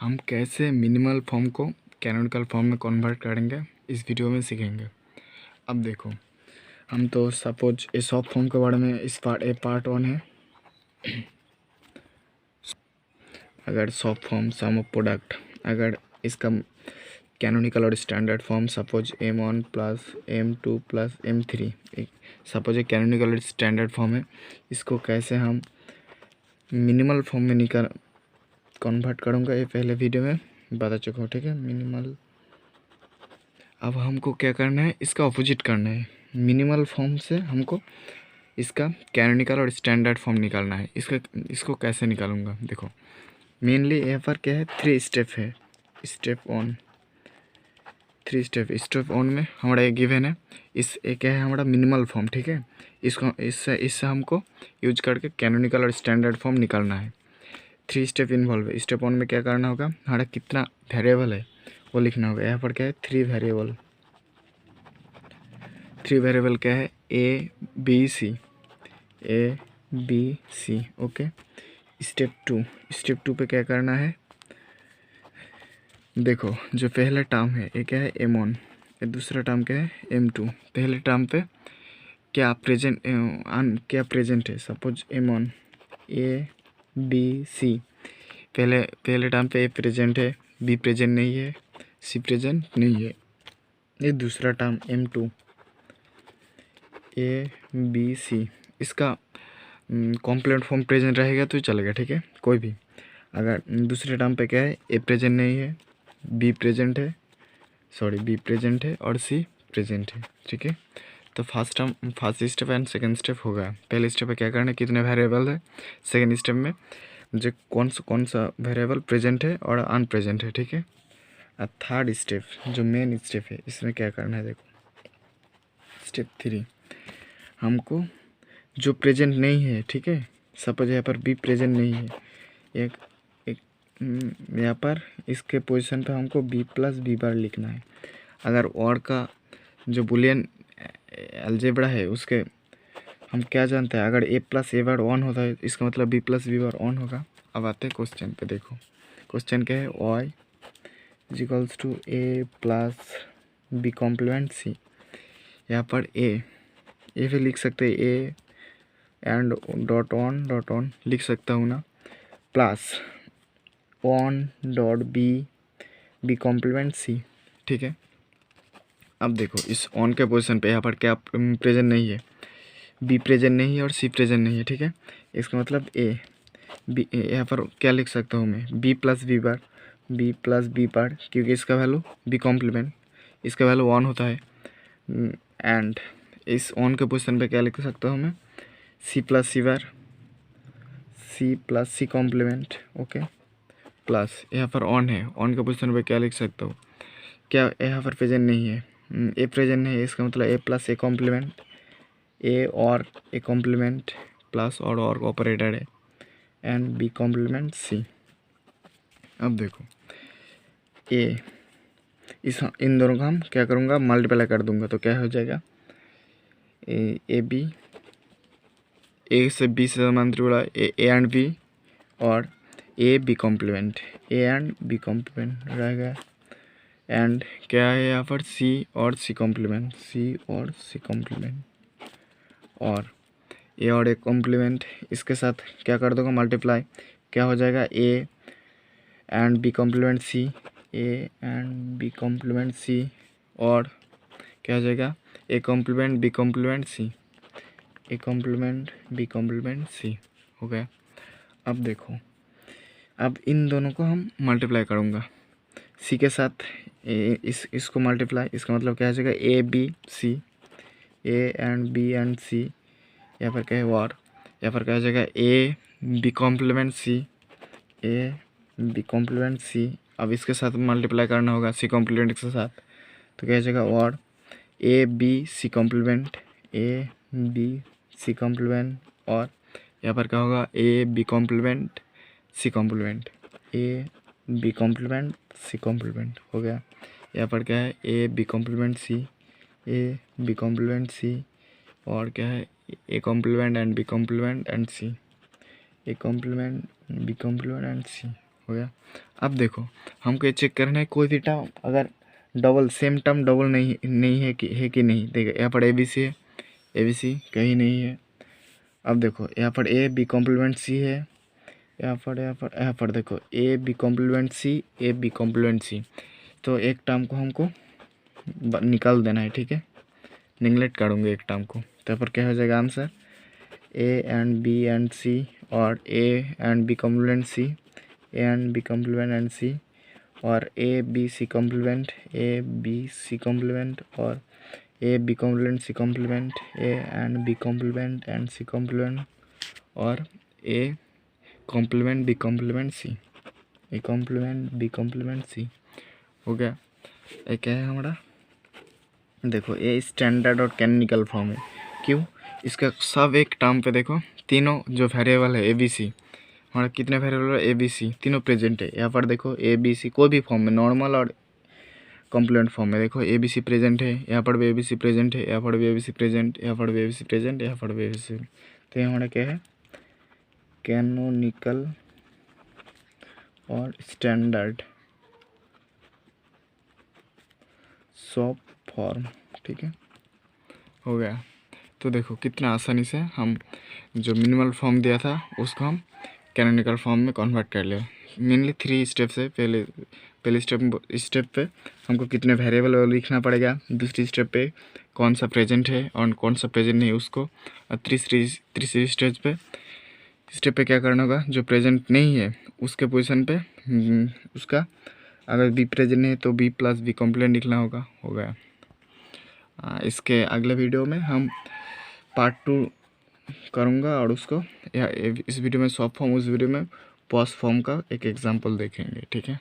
हम कैसे minimal form को कैनोनिकल फॉर्म में कन्वर्ट करेंगे इस वीडियो में सीखेंगे। अब देखो, हम तो सपोज ए सॉफ्ट फॉर्म के बारे में इस पार्ट 1 है। अगर soft form sum of product, अगर इसका कैनोनिकल और standard form suppose m1 plus m2 plus m3 suppose ये कैनोनिकल और स्टैंडर्ड फॉर्म है, इसको कैसे हम मिनिमल फॉर्म में कन्वर्ट करूँगा ये पहले वीडियो में बता चुका हूँ, ठीक है। मिनिमल, अब हमको क्या करना है, इसका ऑपोजिट करना है। मिनिमल फॉर्म से हमको इसका कैनोनिकल और स्टैंडर्ड फॉर्म निकालना है। इसको कैसे निकालूंगा, देखो मेनली यहाँ पर क्या है, 3 स्टेप है। स्टेप 1 में हमारा एक गिवन है, इस एक है हमारा मिनिमल फॉर्म, ठीक है। इससे हमको यूज करके कैनोनिकल और स्टैंडर्ड फॉर्म निकालना है। 3 स्टेप इन्वॉल्व है। स्टेप 1 में क्या करना होगा, हमारा कितना वेरिएबल है वो लिखना होगा। यहाँ पर क्या है, 3 वेरिएबल क्या है, A B C, okay. Step 2 पे क्या करना है, देखो जो पहला टर्म है ये क्या है, m1, दूसरा टर्म क्या है, m2। पहले टर्म पे क्या प्रेजेंट है, सपोज m1 ए बी सी। पहले टर्म पे ए प्रेजेंट है, बी प्रेजेंट नहीं है, सी प्रेजेंट नहीं है। ये दूसरा टर्म m2 ए बी सी, इसका कॉम्प्लीमेंट फॉर्म प्रेजेंट रहेगा तो चलेगा, ठीक है, कोई भी। अगर दूसरे टर्म पे क्या है, ए प्रेजेंट नहीं है, बी प्रेजेंट है और सी प्रेजेंट है, ठीक है। तो first step and second step होगा। पहले स्टेप पे क्या करना है, कितने वेरिएबल है। सेकंड स्टेप में जो कौन सा वेरिएबल प्रेजेंट है और अनप्रेजेंट है, ठीक है। और थर्ड स्टेप जो मेन स्टेप है, इसमें क्या करना है, देखो स्टेप 3, हमको जो प्रेजेंट नहीं है, ठीक है, सपोज यहाँ पर बी प्रेजेंट नहीं है, एक यहाँ पर इसके पोजीशन पे हमको b प्लस बी बार लिखना है। अगर और का जो बुलियन अलजेब्रा है उसके हम क्या जानते हैं, अगर a plus A bar on होता है इसका मतलब b plus B bar on होगा। अब आते हैं क्वेश्चन पे, देखो क्वेश्चन क्या है, y is equals to a plus B complement C. यहाँ पर a पे लिख सकते हैं a एंड डॉट ऑन लिख सकता हूँ ना, plus on dot B complement C, ठीक है। अब देखो इस ऑन के पोजीशन पे यहाँ पर क्या प्रेजेंट नहीं है, बी प्रेजेंट नहीं है और सी प्रेजेंट नहीं है, ठीक है। इसका मतलब ए बी, यहाँ पर क्या लिख सकता हूँ मैं, बी प्लस बी बार, क्योंकि इसका वैल्यू बी कॉम्प्लीमेंट, इसका वैल्यू ऑन होता है। एंड इस ऑन के पोजीशन पे क्या लिख सकता हूँ मैं, C plus C complement, okay. Plus यहाँ पर ऑन है, ऑन के पोजीशन पे क्या लिख सकता हूँ, क्या यहाँ पर प्रेजेंट नहीं है, ए प्रेजेंट नहीं है, इसका मतलब ए प्लस ए कॉम्प्लीमेंट, ए और ए कॉम्प्लीमेंट प्लस और ऑपरेटर है, एंड बी कॉम्प्लीमेंट सी। अब देखो इन दोनों का हम क्या करूँगा, मल्टीप्लाई कर दूंगा, तो क्या हो जाएगा, ए बी, ए से बी से समांतर जुड़ा ए एंड बी, और A B complement, A and B complement रहेगा। एंड क्या है यहाँ पर, सी और सी कॉम्प्लीमेंट, और ए और ए कॉम्प्लीमेंट, इसके साथ क्या कर दूँगा, मल्टीप्लाई, क्या हो जाएगा, A and B complement C, और क्या हो जाएगा, A complement B complement C हो गया। अब देखो, अब इन दोनों को हम मल्टीप्लाई करूँगा, सी के साथ इसको मल्टीप्लाई, इसका मतलब क्या हो जाएगा, A B C, A and B and C, यहाँ पर क्या है, और यहाँ पर क्या हो जाएगा, ए बी कॉम्प्लीमेंट सी। अब इसके साथ मल्टीप्लाई करना होगा सी कॉम्प्लीमेंट के साथ, तो क्या हो जाएगा, और ए बी सी कॉम्प्लीमेंट, और यहाँ पर क्या होगा, A B complement C complement हो गया। यहाँ पर क्या है, ए बी कॉम्प्लीमेंट सी, और क्या है, A complement and B complement and C, A complement B complement and C, हो गया। अब देखो हमको ये चेक करना है कोई भी टर्म अगर डबल सेम टर्म डबल नहीं है कि नहीं। देखो यहाँ पर ABC है, ABC कहीं नहीं है। अब देखो यहाँ पर A B कॉम्प्लीमेंट C है, यहाँ पर देखो A B complement C, A B complement C। तो एक टर्म को हमको निकाल देना है, ठीक है, निगलेक्ट करूँगे एक टर्म को। तो यहाँ पर क्या हो जाएगा answer A and B and C और A and B complement C, A and B complement and C और A B C complement, A B C complement और A B complement C complement, A and B complement and C complement और A complement B complement C, A complement B complement C। हो गया। ये क्या है हमारा, देखो ये स्टैंडर्ड और कैनोनिकल फॉर्म है। क्यों, इसका सब एक टर्म पे देखो तीनों जो वेरिएबल है ABC, हमारा कितने वेरिएबल है ABC तीनों प्रेजेंट है। यहाँ पर देखो ABC कोई भी फॉर्म में, नॉर्मल और कॉम्प्लीमेंट फॉर्म में देखो ABC प्रेजेंट है, यहाँ पर भी ABC प्रेजेंट है, यहाँ पर भी ABC प्रेजेंट, यहाँ पर भी ABC प्रेजेंट, यहाँ पर भी ABC। तो ये हमारा क्या है, कैनोनिकल और स्टैंडर्ड सब फॉर्म, ठीक है, हो गया। तो देखो कितना आसानी से हम जो मिनिमल फॉर्म दिया था उसको हम कैनोनिकल फॉर्म में कन्वर्ट कर लिया। मेनली 3 स्टेप्स है। पहले स्टेप पे हमको कितने वेरिएबल लिखना पड़ेगा, दूसरी स्टेप पे कौन सा प्रेजेंट है और कौन सा प्रेजेंट नहीं उसको, और तीसरी स्टेप पे क्या करना होगा, जो प्रेजेंट नहीं है उसके पोजीशन पे उसका अगर B प्रेजेंट है तो B प्लस B कॉम्प्लीमेंट लिखना होगा। हो गया। इसके अगले वीडियो में हम पार्ट 2 करूँगा और उसको इस वीडियो में सब फॉर्म, उस वीडियो में पॉज फॉर्म का एक एग्जांपल देखेंगे, ठीक है।